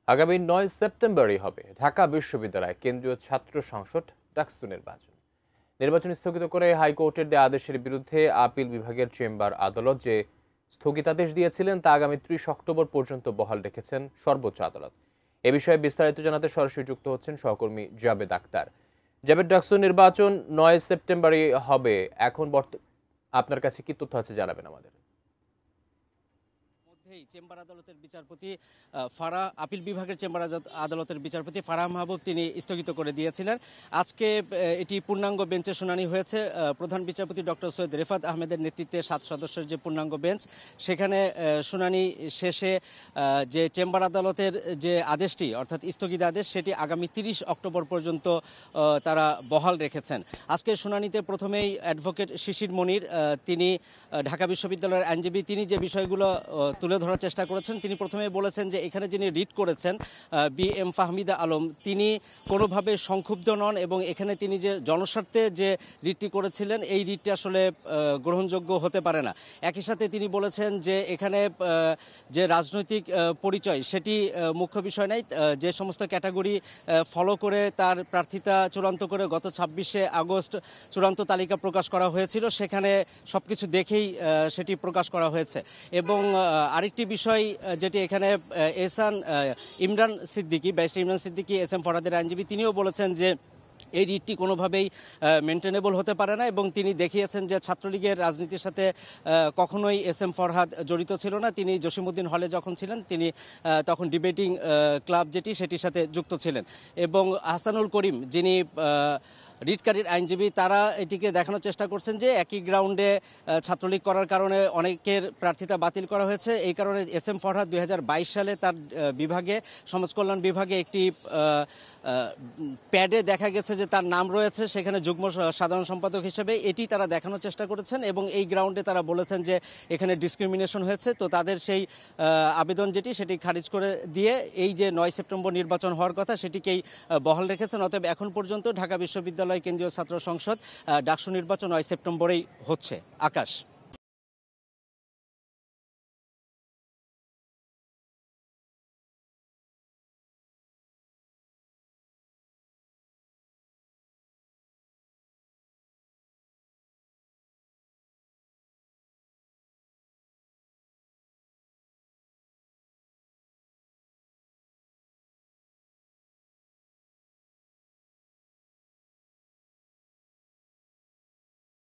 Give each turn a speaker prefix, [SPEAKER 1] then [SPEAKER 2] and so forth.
[SPEAKER 1] আগামী ৯ সেপ্টেম্বরই হবে ঢাকা বিশ্ববিদ্যালয় কেন্দ্রীয় ছাত্র সংসদ ডাকসু নির্বাচন। নির্বাচন স্থগিত করে হাইকোর্টের দেয়া আদেশের বিরুদ্ধে আপিল বিভাগের চেম্বার আদালত যে স্থগিতাদেশ দিয়েছিলেন তা আগামী ৩০ অক্টোবর পর্যন্ত বহাল রেখেছেন সর্বোচ্চ আদালত। এ বিষয়ে বিস্তারিত জানাতে সরাসরি যুক্ত হচ্ছেন সহকর্মী জাবেদ আক্তার। জাবেদ, ডাকসু নির্বাচন ৯ সেপ্টেম্বরই হবে, এখন আপনার কাছে কি তথ্য আছে জানাবেন আমাদের।
[SPEAKER 2] চেম্বার আদালতের বিচারপতি আপিল বিভাগের চেম্বার আদালতের বিচারপতি ফারাহ মাহবুব তিনি স্থগিত করে দিয়েছিলেন। আজকে এটি পূর্ণাঙ্গ বেঞ্চে শুনানি হয়েছে। প্রধান বিচারপতি ডক্টর সৈয়দ রেফাত আহমেদের নেতৃত্বে ৭ সদস্যের যে পূর্ণাঙ্গ বেঞ্চ, সেখানে শুনানি শেষে যে চেম্বার আদালতের যে আদেশটি অর্থাৎ স্থগিত আদেশ, সেটি আগামী ৩০ অক্টোবর পর্যন্ত তারা বহাল রেখেছেন। আজকে শুনানিতে প্রথমেই অ্যাডভোকেট শিশির মনির, তিনি ঢাকা বিশ্ববিদ্যালয়ের আইনজীবী, তিনি যে বিষয়গুলো তুলে ধরার চেষ্টা করেছেন। তিনি প্রথমে বলেছেন যে এখানে যিনি রিট করেছেন বি.এম. ফাহমিদা আলম, তিনি কোনোভাবে সংক্ষুব্ধ নন এবং এখানে তিনি যে জনস্বার্থে যে রিটটি করেছিলেন এই রিটটি আসলে গ্রহণযোগ্য হতে পারে না। একই সাথে তিনি বলেছেন যে এখানে যে রাজনৈতিক পরিচয় সেটি মুখ্য বিষয় নাই। যে সমস্ত ক্যাটাগরি ফলো করে তার প্রার্থিতা চূড়ান্ত করে গত ২৬শে আগস্ট চূড়ান্ত তালিকা প্রকাশ করা হয়েছিল, সেখানে সবকিছু দেখেই সেটি প্রকাশ করা হয়েছে। এবং আরেকটি বিষয় যেটি এখানে barrister Imran Siddiqui S M ফরহাদের আইনজীবী, তিনিও বলেছেন যে এই রিটটি কোনোভাবেই মেনটেনেবল হতে পারে না এবং তিনি দেখিয়েছেন যে ছাত্রলীগের রাজনীতির সাথে কখনোই এস এম ফরহাদ জড়িত ছিল না। তিনি জসিমউদ্দিন হলে যখন ছিলেন তিনি তখন ডিবেটিং ক্লাব যেটি সেটির সাথে যুক্ত ছিলেন। এবং আহসানুল করিম, যিনি রিটকারীর আইনজীবী, তারা এটিকে দেখানোর চেষ্টা করছেন যে একই গ্রাউন্ডে ছাত্রলীগ করার কারণে অনেকের প্রার্থিতা বাতিল করা হয়েছে। এই কারণে এস এম ফরহাদ ২০২২ সালে তার বিভাগে, সমাজকল্যাণ বিভাগে একটি প্যাডে দেখা গেছে যে তার নাম রয়েছে, সেখানে যুগ্ম সাধারণ সম্পাদক হিসেবে। এটি তারা দেখানোর চেষ্টা করেছেন এবং এই গ্রাউন্ডে তারা বলেছেন যে এখানে ডিসক্রিমিনেশন হয়েছে। তো তাদের সেই আবেদন যেটি সেটি খারিজ করে দিয়ে এই যে ৯ সেপ্টেম্বর নির্বাচন হওয়ার কথা সেটিকেই বহাল রেখেছেন। অতএব এখন পর্যন্ত ঢাকা বিশ্ববিদ্যালয় কেন্দ্রীয় ছাত্র সংসদ ডাকসু নির্বাচন ৯ সেপ্টেম্বরেই হচ্ছে। আকাশ।